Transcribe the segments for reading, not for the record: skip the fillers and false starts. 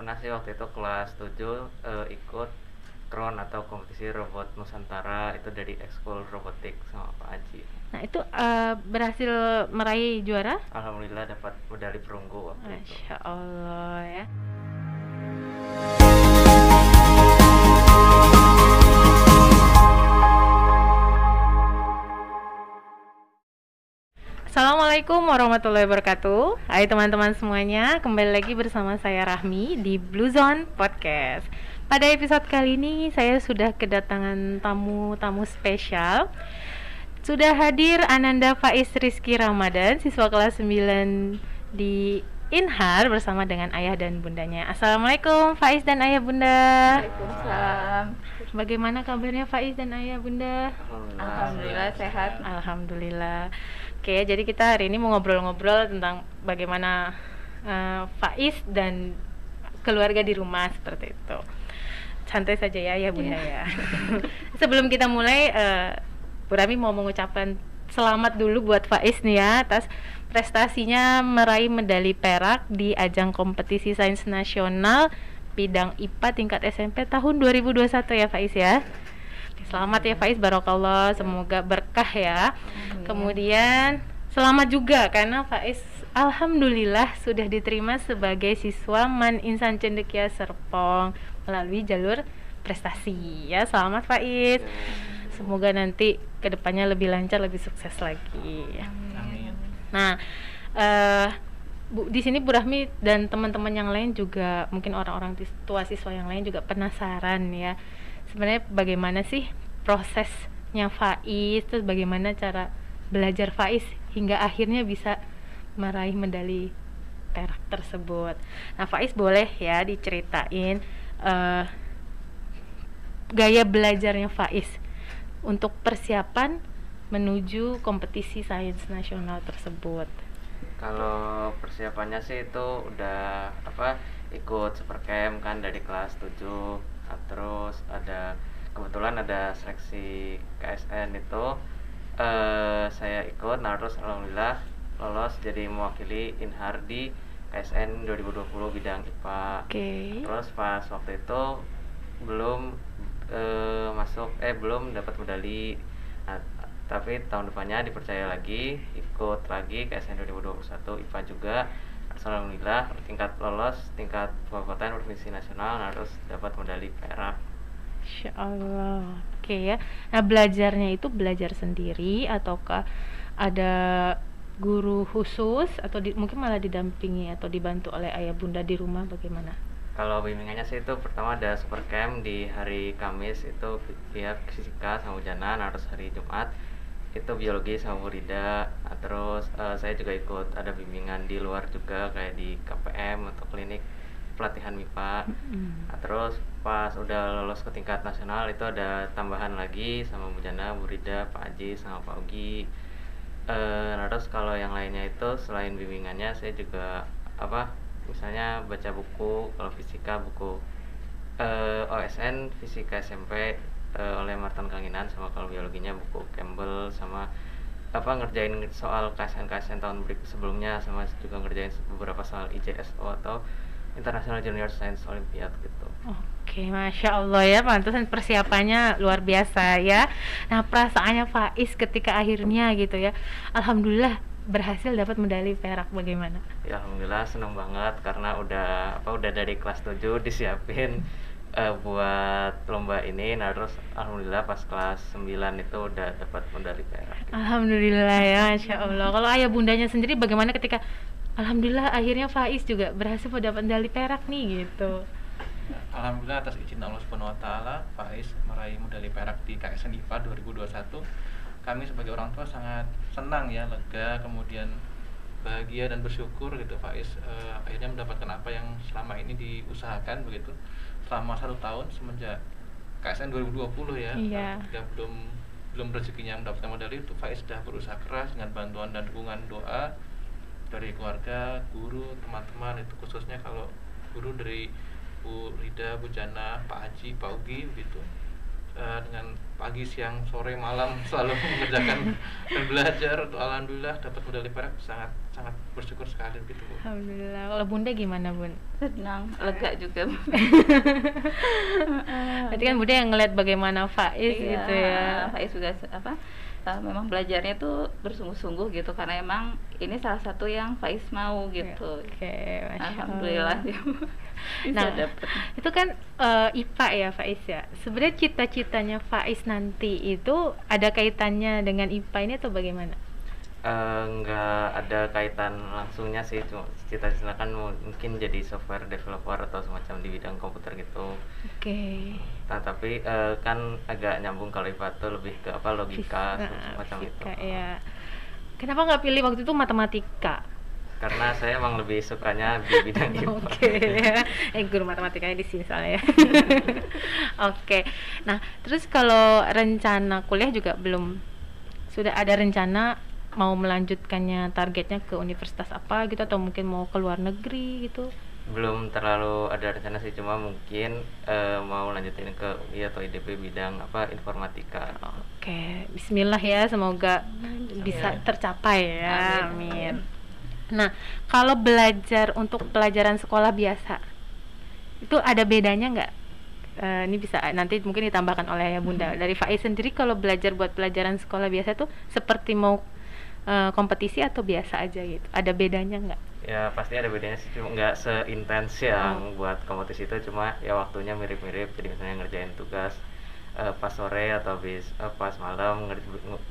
pernah sih waktu itu kelas 7 ikut KRON atau kompetisi robot Nusantara, itu dari ekskul robotik sama Pak Aji. Nah, itu berhasil meraih juara? Alhamdulillah dapat medali perunggu waktu itu. Masya Allah ya. Assalamualaikum warahmatullahi wabarakatuh. Hai teman-teman semuanya, kembali lagi bersama saya Rahmi di Blue Zone Podcast. Pada episode kali ini saya sudah kedatangan tamu spesial. Sudah hadir Ananda Faiz Rizky Ramadan, siswa kelas 9 di Inhar bersama dengan ayah dan bundanya. Assalamualaikum Faiz dan ayah bunda. Waalaikumsalam. Bagaimana kabarnya Faiz dan ayah bunda? Alhamdulillah sehat. Alhamdulillah. Oke, jadi kita hari ini mau ngobrol-ngobrol tentang bagaimana Faiz dan keluarga di rumah seperti itu. Santai saja ya bunda ya. Sebelum kita mulai, Bu Rami mau mengucapkan selamat dulu buat Faiz nih ya atas prestasinya meraih medali perak di ajang kompetisi sains nasional bidang IPA tingkat SMP tahun 2021 ya Faiz ya. Selamat ya Faiz, barokallah, semoga berkah ya. Kemudian selamat juga karena Faiz alhamdulillah sudah diterima sebagai siswa Man Insan Cendekia Serpong melalui jalur prestasi ya. Selamat Faiz. Semoga nanti kedepannya lebih lancar, lebih sukses lagi. Amin. Nah, di sini Bu Rahmi dan teman-teman yang lain juga, mungkin orang-orang tua siswa yang lain juga penasaran ya. Sebenarnya bagaimana sih prosesnya Faiz, terus bagaimana cara belajar Faiz hingga akhirnya bisa meraih medali perak tersebut. Nah, Faiz boleh ya diceritain gaya belajarnya Faiz untuk persiapan menuju kompetisi sains nasional tersebut. Kalau persiapannya sih itu udah ikut supercamp kan dari kelas 7. Terus kebetulan ada seleksi KSN itu saya ikut. Nah, terus alhamdulillah lolos jadi mewakili Inhar di KSN 2020 bidang IPA. Terus pas waktu itu belum belum dapat medali. Nah, tapi tahun depannya dipercaya lagi, ikut lagi KSN 2021 IPA juga. Alhamdulillah tingkat lolos tingkat kabupaten provinsi nasional, harus dapat medali perak. Insya Allah. Oke ya. Nah, belajarnya itu belajar sendiri ataukah ada guru khusus atau mungkin malah didampingi atau dibantu oleh ayah bunda di rumah, bagaimana? Kalau bimbingannya sih itu pertama ada supercamp di hari Kamis, itu pihak fisika sama hujanan. Harus hari Jumat itu biologi sama Burida. Terus saya juga ikut ada bimbingan di luar juga kayak di KPM atau klinik pelatihan MIPA. Terus pas udah lolos ke tingkat nasional itu ada tambahan lagi sama Bujana, Burida, Pak Aji sama Pak Ugi. Terus kalau yang lainnya itu selain bimbingannya saya juga misalnya baca buku. Kalau fisika buku OSN Fisika SMP oleh Martin Kanginan, sama kalau biologinya buku Campbell, sama ngerjain soal KSN tahun sebelumnya, sama juga ngerjain beberapa soal IJSO atau International Junior Science Olympiad gitu. Oke, Masya Allah ya, pantesan persiapannya luar biasa ya. Nah, perasaannya Faiz ketika akhirnya gitu ya, alhamdulillah berhasil dapat medali perak, bagaimana? Ya alhamdulillah seneng banget karena udah dari kelas 7 disiapin buat lomba ini. Nah, terus alhamdulillah pas kelas 9 itu udah dapat medali perak. Alhamdulillah ya, Masya Allah. Kalau ayah bundanya sendiri bagaimana ketika alhamdulillah akhirnya Faiz juga berhasil mendapat medali perak nih gitu? Alhamdulillah atas izin Allah Subhanahu wa taala, Faiz meraih medali perak di KSN IPA 2021. Kami sebagai orang tua sangat senang ya, lega, kemudian bahagia dan bersyukur gitu. Faiz akhirnya mendapatkan apa yang selama ini diusahakan begitu selama 1 tahun semenjak KSN 2020 ya. Iya. Yang belum rezekinya mendapatkan medali itu, Faiz sudah berusaha keras dengan bantuan dan dukungan doa dari keluarga, guru, teman-teman. Itu khususnya kalau guru dari Bu Rida, Bu Jana, Pak Haji, Pak Ugi begitu. dengan pagi, siang, sore, malam selalu mengerjakan dan belajar. Alhamdulillah dapat medali perak, sangat sangat bersyukur sekali gitu Bu. Alhamdulillah. Kalau Bunda gimana, Bun? Senang, lega juga. Berarti kan Bunda yang ngeliat bagaimana Faiz Iya, gitu ya. Faiz juga memang belajarnya tuh bersungguh-sungguh gitu, karena emang ini salah satu yang Faiz mau gitu. Oke, Masya Alhamdulillah Allah. dia bisa Nah, dapet. itu kan IPA ya Faiz ya. Sebenarnya cita-citanya Faiz nanti itu ada kaitannya dengan IPA ini atau bagaimana? Nggak ada kaitan langsungnya sih, cuma cita-cita kan mungkin jadi software developer atau semacam di bidang komputer gitu. Oke. Nah, tapi kan agak nyambung kalau IPA tuh lebih ke apa, logika semacam itu. Fisika, ya. Kenapa nggak pilih waktu itu matematika? Karena saya emang lebih sukanya di bidang IPA. Oke, ya. Guru matematikanya di sini soalnya ya. Oke. Nah, terus kalau rencana kuliah juga belum, sudah ada rencana mau melanjutkannya, targetnya ke universitas apa gitu, atau mungkin mau ke luar negeri gitu? Belum terlalu ada rencana sih, cuma mungkin mau lanjutin ke UI atau IDB bidang apa, informatika. Oke, bismillah ya, semoga bisa tercapai ya. Amin. Nah, kalau belajar untuk pelajaran sekolah biasa, itu ada bedanya nggak? Ini bisa nanti mungkin ditambahkan oleh Ayah Bunda. Dari Faiz sendiri, kalau belajar buat pelajaran sekolah biasa tuh seperti mau kompetisi atau biasa aja gitu? Ada bedanya nggak? Ya pasti ada bedanya sih, cuma nggak seintens yang buat kompetisi itu, cuma ya waktunya mirip-mirip. Jadi misalnya ngerjain tugas pas sore atau pas malam,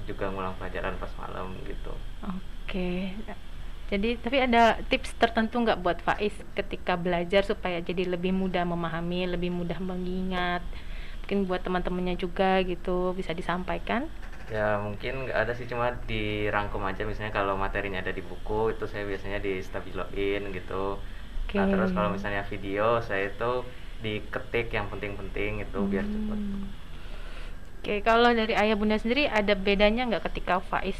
juga ngulang pelajaran pas malam gitu. Oke. Jadi tapi ada tips tertentu nggak buat Faiz ketika belajar supaya jadi lebih mudah memahami, lebih mudah mengingat? Mungkin buat teman-temannya juga gitu bisa disampaikan? Ya mungkin nggak ada sih, cuma dirangkum aja. Misalnya kalau materinya ada di buku, itu saya biasanya di stabiloin gitu. Nah terus kalau misalnya video, saya itu diketik yang penting-penting itu biar cepet. Oke, kalau dari Ayah Bunda sendiri ada bedanya nggak ketika Faiz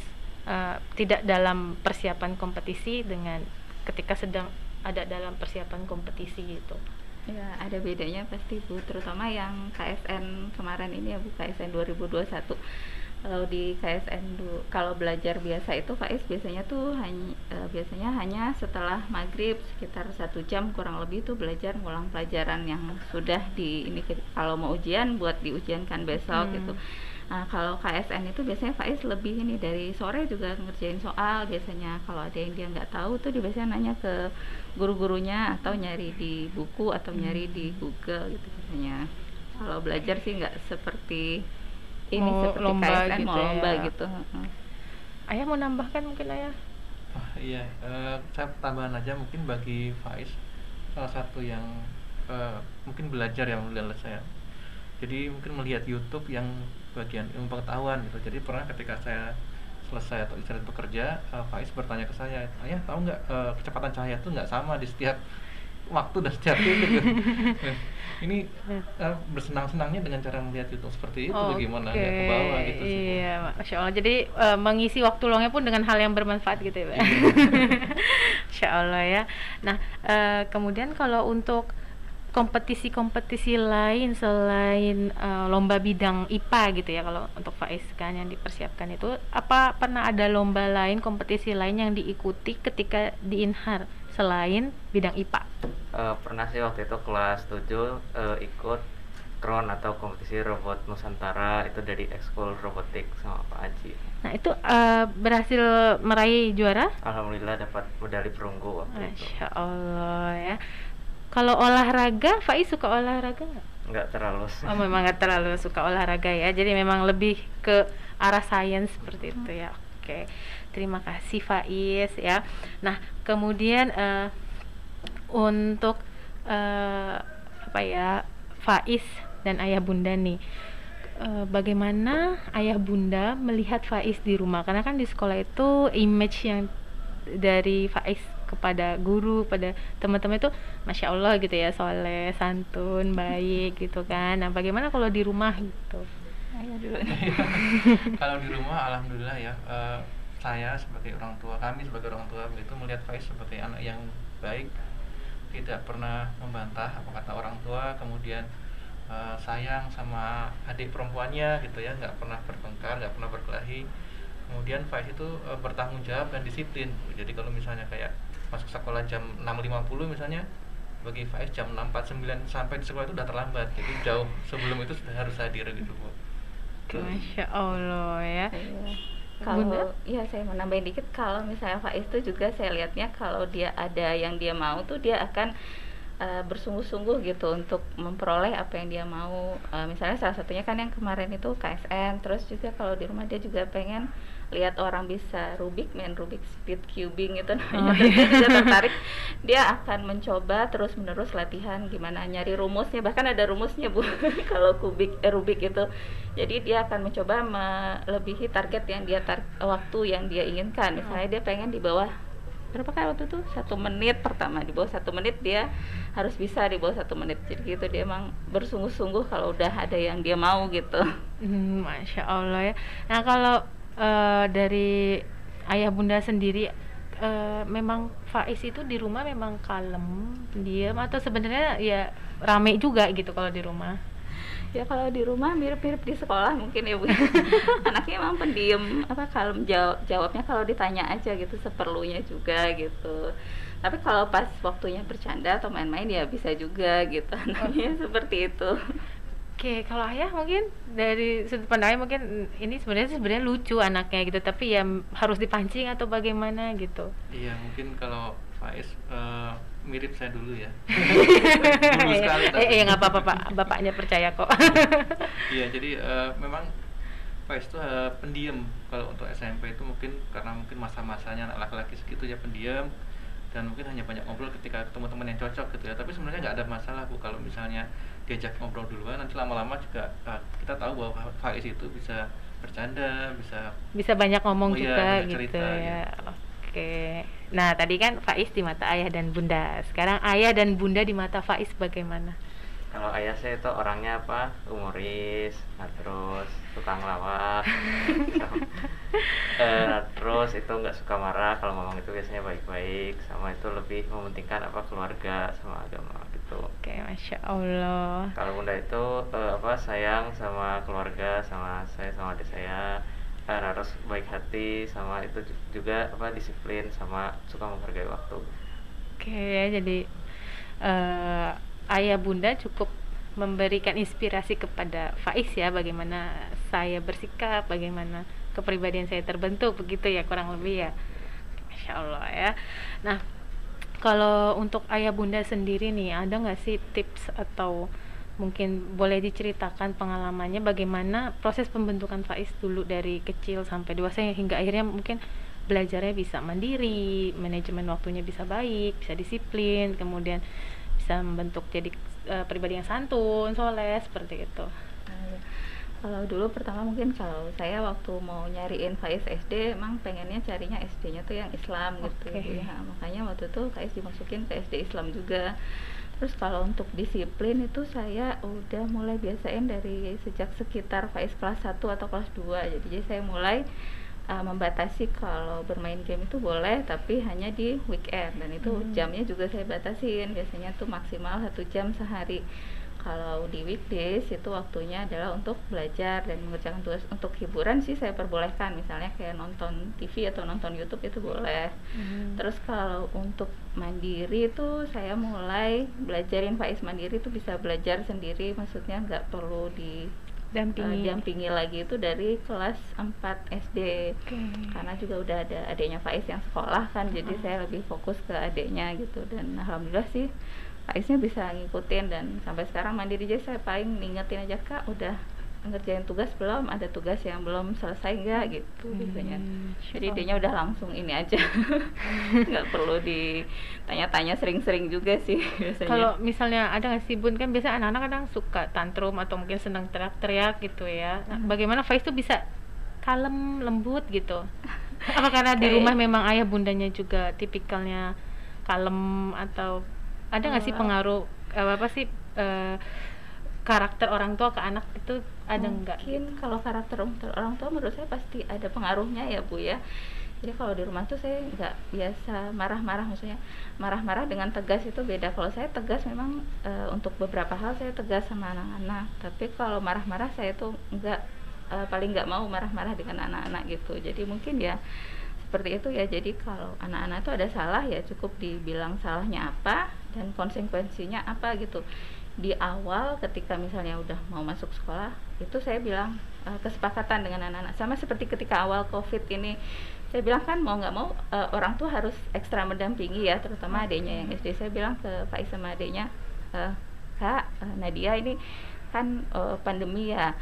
tidak dalam persiapan kompetisi dengan ketika sedang ada dalam persiapan kompetisi gitu? Ya, ada bedanya pasti Bu, terutama yang KSN kemarin ini ya Bu, KSN 2021. Kalau di KSN kalau belajar biasa itu Faiz biasanya tuh biasanya hanya setelah maghrib sekitar 1 jam kurang lebih tuh belajar ngulang pelajaran yang sudah ini kalau mau ujian buat diujiankan besok gitu. Nah, kalau KSN itu biasanya Faiz lebih ini dari sore juga ngerjain soal. Biasanya kalau ada yang dia nggak tahu tuh dia biasanya nanya ke guru-gurunya atau nyari di buku atau nyari di Google gitu biasanya. Kalau belajar sih nggak seperti ini, seperti lomba KSN gitu mau lomba ya. gitu. Ayah mau nambahkan mungkin Ayah? Iya, saya tambahan aja mungkin bagi Faiz, salah satu yang mungkin belajar yang menurut saya. Jadi mungkin melihat YouTube yang bagian ilmu pengetahuan gitu. Jadi pernah ketika saya selesai atau istirahat bekerja, Faiz bertanya ke saya, Ayah tahu nggak kecepatan cahaya itu nggak sama di setiap waktu dan setiap titik. Ini bersenang-senangnya dengan cara melihat YouTube seperti itu, bagaimana nggak ke bawah gitu sih. Iya, Masya Allah. Jadi mengisi waktu luangnya pun dengan hal yang bermanfaat gitu ya, Pak. Masya Allah ya. Nah, kemudian kalau untuk kompetisi-kompetisi lain selain lomba bidang IPA gitu ya, kalau untuk Faiz kan yang dipersiapkan itu, apa pernah ada lomba lain, kompetisi lain yang diikuti ketika di Inhar selain bidang IPA? Pernah sih waktu itu kelas 7 ikut KRON atau kompetisi robot Nusantara, itu dari ekskul robotik sama Pak Aji. Nah itu berhasil meraih juara? Alhamdulillah dapat medali perunggu waktu itu. Masya Allah ya. Kalau olahraga, Faiz suka olahraga nggak? Nggak terlalu sih. Oh, memang nggak terlalu suka olahraga ya. Jadi memang lebih ke arah sains seperti itu ya. Oke, terima kasih Faiz ya. Nah kemudian untuk apa ya, Faiz dan Ayah Bunda nih, bagaimana Ayah Bunda melihat Faiz di rumah? Karena kan di sekolah itu image yang dari Faiz kepada guru, pada teman-teman itu Masya Allah gitu ya, soleh, santun, baik gitu kan. Nah bagaimana kalau di rumah gitu? Ayo dulu. Kalau di rumah alhamdulillah ya, saya sebagai orang tua, kami sebagai orang tua begitu melihat Faiz seperti anak yang baik, tidak pernah membantah apa kata orang tua, kemudian sayang sama adik perempuannya gitu ya, nggak pernah bertengkar, nggak pernah berkelahi. Kemudian Faiz itu bertanggung jawab dan disiplin. Jadi kalau misalnya kayak masuk sekolah jam 6.50 misalnya, bagi Faiz jam 6.49 sampai di sekolah itu udah terlambat. Jadi jauh sebelum itu sudah harus hadir gitu Bu. Masya Allah ya. Iya. Bunda? Kalau ya saya mau nambahin dikit, kalau misalnya Faiz itu juga saya lihatnya kalau dia ada yang dia mau tuh dia akan bersungguh-sungguh gitu untuk memperoleh apa yang dia mau. Misalnya salah satunya kan yang kemarin itu KSN, terus juga kalau di rumah dia juga pengen lihat orang bisa Rubik, main Rubik speed cubing itu namanya. Terus dia juga tertarik, dia akan mencoba terus menerus latihan gimana nyari rumusnya, bahkan ada rumusnya Bu kalau Rubik itu. Jadi dia akan mencoba melebihi target yang dia waktu yang dia inginkan. Misalnya dia pengen di bawah berapa kali waktu itu 1 menit pertama, di bawah 1 menit dia harus bisa di bawah 1 menit. Jadi gitu dia emang bersungguh-sungguh kalau udah ada yang dia mau gitu. Masya Allah ya. Nah kalau dari ayah bunda sendiri, memang Faiz itu di rumah memang kalem, diam, atau sebenarnya ya rame juga gitu kalau di rumah? Ya kalau di rumah mirip-mirip di sekolah mungkin ya Bu. Anaknya emang pendiam, kalem, jawabnya kalau ditanya aja gitu, seperlunya juga gitu. Tapi kalau pas waktunya bercanda atau main-main ya bisa juga gitu, anaknya seperti itu. Oke, kalau ayah mungkin dari sudut pandang ayah mungkin ini sebenarnya lucu anaknya gitu, tapi ya harus dipancing atau bagaimana gitu. Iya, mungkin kalau Faiz mirip saya dulu ya. Dulu sekali. Nggak apa-apa Pak, bapaknya percaya kok. Iya, jadi memang Faiz itu pendiam. Kalau untuk SMP itu mungkin karena mungkin masa-masanya anak laki-laki segitu ya pendiam, dan mungkin hanya banyak ngobrol ketika ketemu teman yang cocok gitu ya. Tapi sebenarnya nggak ada masalah Bu kalau misalnya diajak ngobrol duluan, nanti lama-lama juga kita tahu bahwa Faiz itu bisa bercanda, bisa banyak ngomong juga banyak gitu cerita, ya. Oke. Nah, tadi kan Faiz di mata ayah dan bunda. Sekarang ayah dan bunda di mata Faiz bagaimana? Kalau ayah saya itu orangnya humoris, terus tukang lawak, terus itu nggak suka marah, kalau ngomong itu biasanya baik-baik, sama itu lebih mementingkan keluarga sama agama gitu. Oke, Masya Allah. Kalau bunda itu sayang sama keluarga, sama saya sama adik saya, harus baik hati, sama itu juga disiplin, sama suka menghargai waktu. Oke ya, jadi ayah bunda cukup memberikan inspirasi kepada Faiz ya, bagaimana saya bersikap, bagaimana kepribadian saya terbentuk, begitu ya kurang lebih ya. Masya Allah ya. Nah, kalau untuk ayah bunda sendiri nih, ada nggak sih tips atau mungkin boleh diceritakan pengalamannya bagaimana proses pembentukan Faiz dulu dari kecil sampai dewasa hingga akhirnya mungkin belajarnya bisa mandiri, manajemen waktunya bisa baik, bisa disiplin, kemudian bisa membentuk jadi pribadi yang santun, soleh, seperti itu. Kalau dulu pertama mungkin kalau saya waktu mau nyariin Faiz SD emang pengennya carinya SD-nya tuh yang Islam gitu ya. Makanya waktu itu Faiz dimasukin ke SD Islam juga. Terus kalau untuk disiplin itu saya udah mulai biasain dari sejak sekitar Faiz kelas 1 atau kelas 2. Jadi saya mulai membatasi kalau bermain game itu boleh tapi hanya di weekend, dan itu jamnya juga saya batasin, biasanya tuh maksimal 1 jam sehari. Kalau di weekdays itu waktunya adalah untuk belajar dan mengerjakan tugas. Untuk hiburan sih saya perbolehkan, misalnya kayak nonton TV atau nonton YouTube itu boleh. Terus kalau untuk mandiri itu saya mulai belajarin Faiz mandiri itu bisa belajar sendiri, maksudnya nggak perlu didampingi lagi, itu dari kelas 4 SD. Karena juga udah ada adiknya Faiz yang sekolah kan, jadi saya lebih fokus ke adiknya gitu, dan alhamdulillah sih Faiznya bisa ngikutin, dan sampai sekarang mandiri aja saya paling ngingetin aja, Kak udah ngerjain tugas belum, ada tugas yang belum selesai nggak gitu biasanya. Jadi dia udah langsung ini aja nggak perlu ditanya-tanya sering-sering juga sih biasanya. Kalau misalnya ada nggak sih Bun, kan biasa anak-anak kadang suka tantrum atau mungkin senang teriak-teriak gitu ya. Nah, bagaimana Faiz tuh bisa kalem, lembut gitu? Apa karena di rumah memang ayah bundanya juga tipikalnya kalem, atau ada nggak sih pengaruh karakter orang tua ke anak itu ada nggak? Mungkin kalau karakter orang tua menurut saya pasti ada pengaruhnya ya Bu ya. Jadi kalau di rumah tuh saya nggak biasa marah-marah, maksudnya marah-marah dengan tegas itu beda. Kalau saya tegas memang untuk beberapa hal saya tegas sama anak-anak, tapi kalau marah-marah saya tuh nggak, paling nggak mau marah-marah dengan anak-anak gitu. Jadi mungkin ya seperti itu ya. Jadi kalau anak-anak tuh ada salah ya cukup dibilang salahnya apa dan konsekuensinya apa gitu. Di awal ketika misalnya udah mau masuk sekolah itu saya bilang kesepakatan dengan anak-anak, sama seperti ketika awal COVID ini saya bilang kan mau nggak mau orang tua harus ekstra mendampingi ya, terutama adiknya yang SD. Saya bilang ke Faiz sama adiknya, Kak, Nadia ini kan pandemi ya,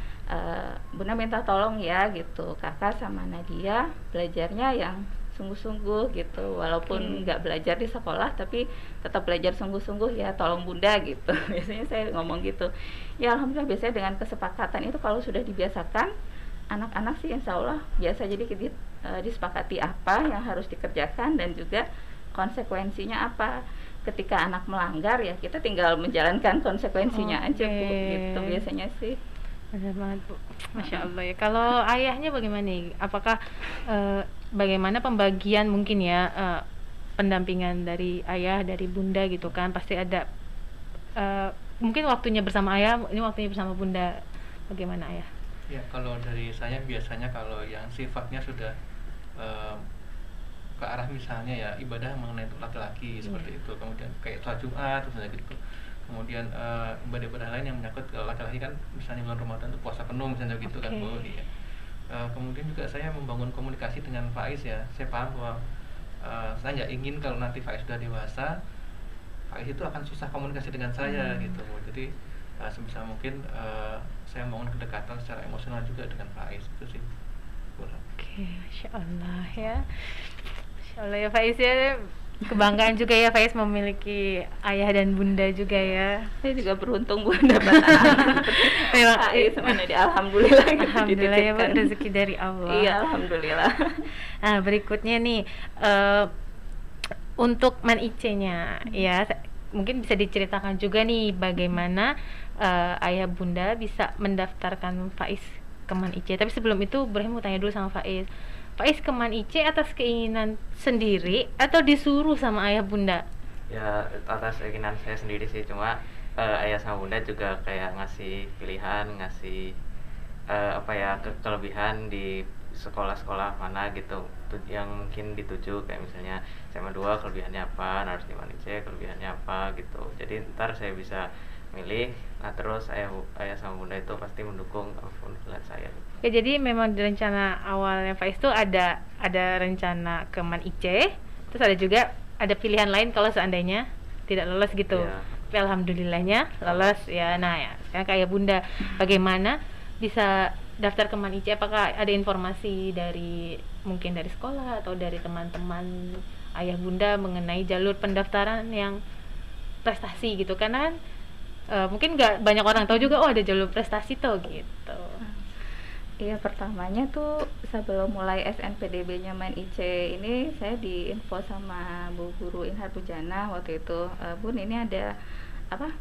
Bunda minta tolong ya gitu, kakak sama Nadia belajarnya yang sungguh-sungguh gitu, walaupun nggak belajar di sekolah tapi tetap belajar sungguh-sungguh ya, tolong Bunda gitu. Biasanya saya ngomong gitu ya. Alhamdulillah biasanya dengan kesepakatan itu kalau sudah dibiasakan anak-anak sih insya Allah biasa. Jadi disepakati apa yang harus dikerjakan dan juga konsekuensinya apa. Ketika anak melanggar ya kita tinggal menjalankan konsekuensinya aja Bu, gitu biasanya sih. Benar banget Bu, Masya Allah ya. Kalau ayahnya bagaimana nih? Apakah bagaimana pembagian mungkin ya, pendampingan dari ayah, dari bunda gitu kan? Pasti ada mungkin waktunya bersama ayah, ini waktunya bersama bunda. Bagaimana ayah? Ya, kalau dari saya biasanya kalau yang sifatnya sudah ke arah misalnya ya ibadah mengenai untuk laki-laki seperti itu, kemudian kayak sholat Jumat misalnya gitu, kemudian ibadah-ibadah lain yang menyangkut ke laki-laki kan, misalnya bulan Ramadan itu puasa penuh misalnya gitu kan Bu. Iya. Kemudian juga saya membangun komunikasi dengan Faiz ya. Saya paham bahwa saya nggak ingin kalau nanti Faiz sudah dewasa, Faiz itu akan susah komunikasi dengan saya gitu Bu. Jadi sebisa mungkin saya membangun kedekatan secara emosional juga dengan Faiz itu sih. Oke, Masya Allah ya. Masya Allah ya Faiz ya. Kebanggaan juga ya Faiz memiliki ayah dan bunda juga ya. Saya juga beruntung Bu dapat anak Memang Faiz mana di alhamdulillah. Alhamdulillah ya Bu, rezeki dari Allah. Iya, alhamdulillah. Nah, berikutnya nih untuk Man IC-nya ya, mungkin bisa diceritakan juga nih bagaimana ayah bunda bisa mendaftarkan Faiz ke Man IC. Tapi sebelum itu Ibrahim mau tanya dulu sama Faiz. Faiz ke Man IC atas keinginan sendiri atau disuruh sama ayah bunda? Ya atas keinginan saya sendiri sih, cuma ayah sama bunda juga kayak ngasih pilihan, ngasih kelebihan di sekolah-sekolah mana gitu yang mungkin dituju, kayak misalnya SMA 2 kelebihannya apa, harus di Man IC kelebihannya apa gitu. Jadi ntar saya bisa milih. Nah terus ayah sama bunda itu pasti mendukung apapun pilihan saya. Ya, jadi memang di rencana awalnya Faiz itu ada rencana ke Man IC, terus ada juga ada pilihan lain kalau seandainya tidak lolos gitu. Ya. Tapi alhamdulillahnya lolos ya. Nah ya, sekarang kayak bunda bagaimana bisa daftar ke Man IC? Apakah ada informasi dari mungkin dari sekolah atau dari teman-teman ayah bunda mengenai jalur pendaftaran yang prestasi gitu? Karena mungkin nggak banyak orang tahu juga, oh ada jalur prestasi tuh gitu. Iya, pertamanya tuh sebelum mulai SNPDB-nya Man IC ini saya diinfo sama Bu Guru Inhar Bujana waktu itu, Bun ini ada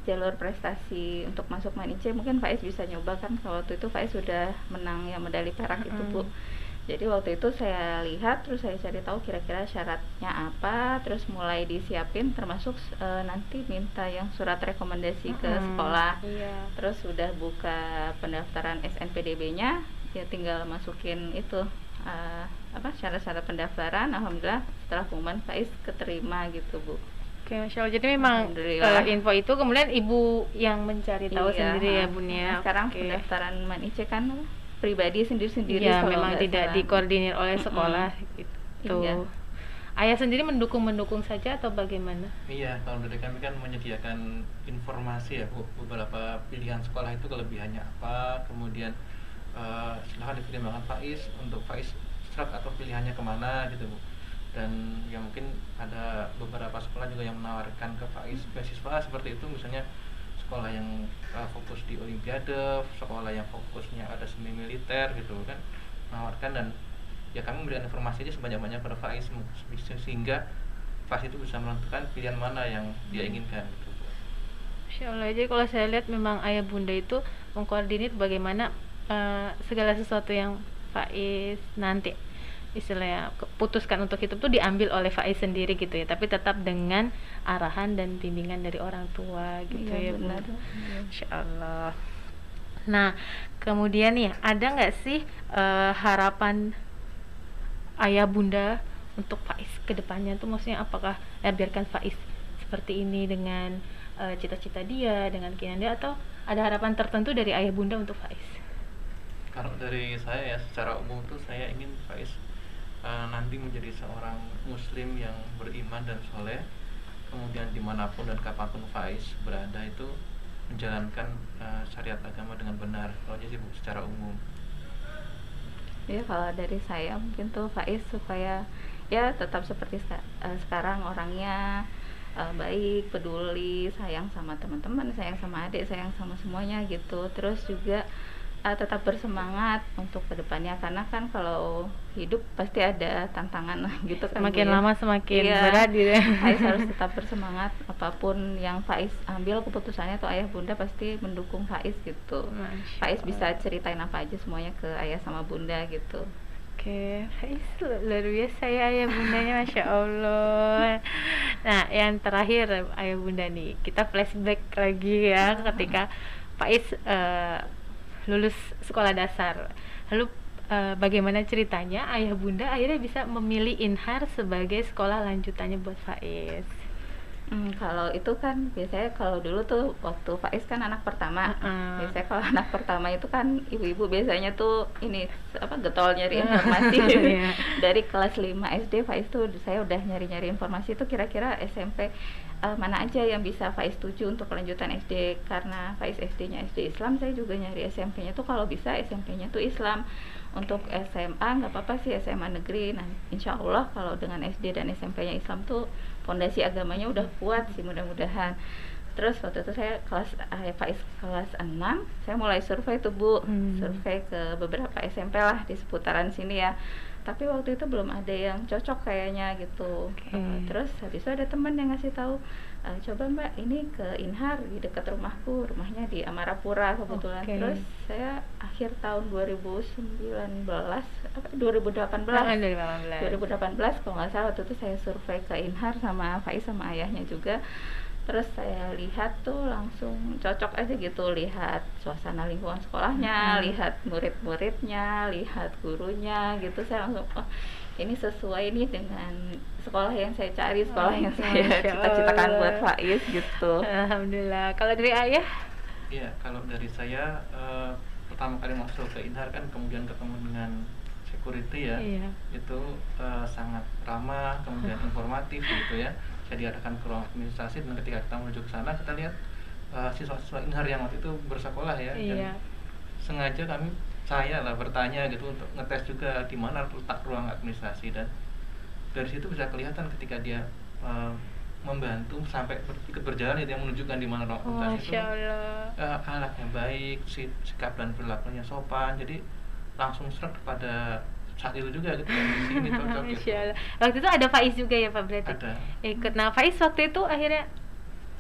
jalur prestasi untuk masuk Man IC, mungkin Faiz bisa nyoba kan. Waktu itu Faiz sudah menang yang medali perak itu Bu. Jadi waktu itu saya lihat, terus saya cari tahu kira-kira syaratnya apa, terus mulai disiapin, termasuk nanti minta yang surat rekomendasi ke sekolah. Terus sudah buka pendaftaran SNPDB-nya, ya tinggal masukin itu syarat-syarat pendaftaran. Alhamdulillah setelah pengumuman Faiz keterima gitu Bu. Oke, Masya Allah. Jadi memang info itu kemudian ibu yang mencari tahu sendiri ya Bun ya. Sekarang pendaftaran Man IC kan pribadi sendiri-sendiri ya, memang tidak dikoordinir oleh sekolah gitu. Iya. Ayah sendiri mendukung saja atau bagaimana? Iya, kalau dari kami kan menyediakan informasi ya Bu, beberapa pilihan sekolah itu kelebihannya apa, kemudian silahkan dipertimbangkan Faiz, untuk Faiz serat atau pilihannya kemana gitu Bu. Dan ya mungkin ada beberapa sekolah juga yang menawarkan ke Faiz beasiswa seperti itu, misalnya sekolah yang fokus di olimpiade, sekolah yang fokusnya ada semi militer gitu kan, menawarkan. Dan ya kami memberikan informasi aja sebanyak-banyak pada Faiz sehingga Faiz itu bisa menentukan pilihan mana yang dia inginkan gitu. Masya Allah. Jadi kalau saya lihat memang ayah bunda itu mengkoordinir bagaimana segala sesuatu yang Faiz nanti istilahnya putuskan untuk hidup tuh diambil oleh Faiz sendiri gitu ya, tapi tetap dengan arahan dan bimbingan dari orang tua gitu Iya, ya Bu. benar. Iya. Insya Allah. Nah, kemudian nih ada nggak sih harapan ayah bunda untuk Faiz ke depannya tuh, maksudnya apakah biarkan Faiz seperti ini dengan cita-cita dia, dengan keinginan dia, atau ada harapan tertentu dari ayah bunda untuk Faiz? Kalau dari saya ya, secara umum tuh saya ingin Faiz nanti menjadi seorang muslim yang beriman dan soleh, kemudian dimanapun dan kapanpun Faiz berada itu menjalankan syariat agama dengan benar. Kalau aja sih Bu, secara umum. Ya kalau dari saya mungkin tuh Faiz supaya ya tetap seperti sekarang orangnya baik, peduli, sayang sama teman-teman, sayang sama adik, sayang sama semuanya gitu. Terus juga tetap bersemangat untuk kedepannya, karena kan kalau hidup pasti ada tantangan gitu kan. Semakin Bu, ya. lama semakin Iya, berat gitu ya. Faiz harus tetap bersemangat, apapun yang Faiz ambil keputusannya tuh ayah bunda pasti mendukung Faiz gitu. Masya Faiz bisa Allah. ceritain apa aja semuanya ke ayah sama bunda gitu. Oke, Faiz luar biasa ya ayah bundanya, Masya Allah. Nah, yang terakhir ayah bunda nih, kita flashback lagi ya ketika Faiz lulus sekolah dasar. Lalu bagaimana ceritanya ayah bunda akhirnya bisa memilih Inhar sebagai sekolah lanjutannya buat Faiz? Kalau itu kan biasanya kalau dulu tuh waktu Faiz kan anak pertama. Biasanya kalau anak pertama itu kan ibu-ibu biasanya tuh ini getol nyari informasi. Iya. Dari kelas 5 SD Faiz tuh saya udah nyari-nyari informasi itu kira-kira SMP mana aja yang bisa Faiz tuju untuk kelanjutan SD, karena Faiz SD-nya SD Islam, saya juga nyari SMP-nya tuh kalau bisa SMP-nya tuh Islam. Untuk SMA nggak apa-apa sih SMA negeri. Nah, insya Allah kalau dengan SD dan SMP-nya Islam tuh fondasi agamanya udah kuat sih mudah-mudahan. Terus waktu itu saya Faiz kelas 6, saya mulai survei tuh Bu, survei ke beberapa SMP lah di seputaran sini ya. Tapi waktu itu belum ada yang cocok kayaknya gitu. Terus habis itu ada teman yang ngasih tahu, coba Mbak ini ke Inhar di dekat rumahku, rumahnya di Amarapura kebetulan. Terus saya akhir tahun 2018 kalau nggak salah waktu itu saya survei ke Inhar sama Faiz sama ayahnya juga. Terus saya lihat tuh langsung cocok aja gitu, lihat suasana lingkungan sekolahnya, lihat murid-muridnya, lihat gurunya gitu. Saya langsung ini sesuai nih dengan sekolah yang saya cari, sekolah yang saya cita-citakan buat Faiz gitu. Alhamdulillah. Kalau dari ayah? Iya, kalau dari saya pertama kali masuk ke Inhar kan kemudian ketemu dengan security ya. Iya. Itu sangat ramah, kemudian informatif gitu ya. Saya diarahkan ke ruang administrasi, dan ketika kita menuju ke sana kita lihat siswa-siswa Inhar yang waktu itu bersekolah ya. Iya. Dan sengaja saya bertanya gitu untuk ngetes juga di mana letak ruang administrasi, dan dari situ bisa kelihatan ketika dia membantu sampai ikut berjalan itu yang menunjukkan di mana ruang administrasi itu ahlaknya baik, sikap dan perilakunya sopan, jadi langsung seret kepada saat itu juga gitu ya, di sini cocok gitu. Waktu itu ada Faiz juga ya Pak berarti? Ada. Ikut. Nah Faiz waktu itu akhirnya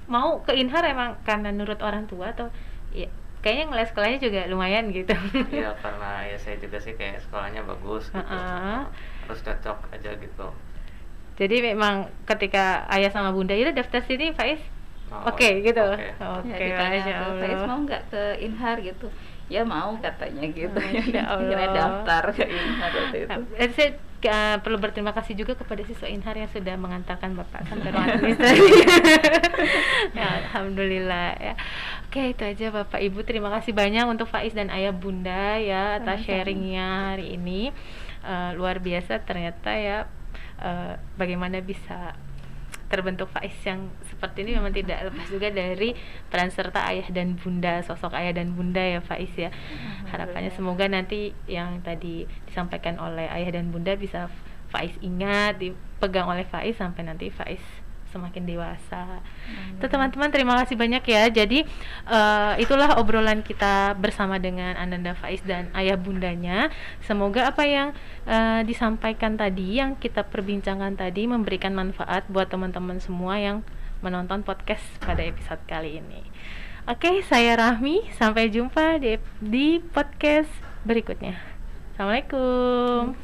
mau ke Inhar emang karena nurut orang tua atau ya kayaknya ngeliat sekolahnya juga lumayan gitu? Iya, karena ya saya juga sih kayak sekolahnya bagus gitu, terus cocok aja gitu. Jadi memang ketika ayah sama bunda itu daftar sini Faiz oke gitu. Ya, ditanya Faiz mau nggak ke Inhar gitu, ya mau katanya gitu. Akhirnya daftar ke Inhar waktu itu. Saya perlu berterima kasih juga kepada siswa Inhar yang sudah mengantarkan Bapak sampai ruang administrasi. Ya, alhamdulillah ya. Oke, itu aja Bapak Ibu, terima kasih banyak untuk Faiz dan ayah bunda ya atas sharingnya hari ini. Luar biasa ternyata ya, bagaimana bisa terbentuk Faiz yang seperti ini memang tidak lepas juga dari peran serta ayah dan bunda, sosok ayah dan bunda ya Faiz ya. Harapannya semoga nanti yang tadi disampaikan oleh ayah dan bunda bisa Faiz ingat, dipegang oleh Faiz sampai nanti Faiz semakin dewasa. Tuh teman-teman, terima kasih banyak ya. Jadi itulah obrolan kita bersama dengan Ananda Faiz dan ayah bundanya. Semoga apa yang disampaikan tadi, yang kita perbincangkan tadi memberikan manfaat buat teman-teman semua yang menonton podcast pada episode kali ini. Oke, saya Rahmi, sampai jumpa di podcast berikutnya. Assalamualaikum.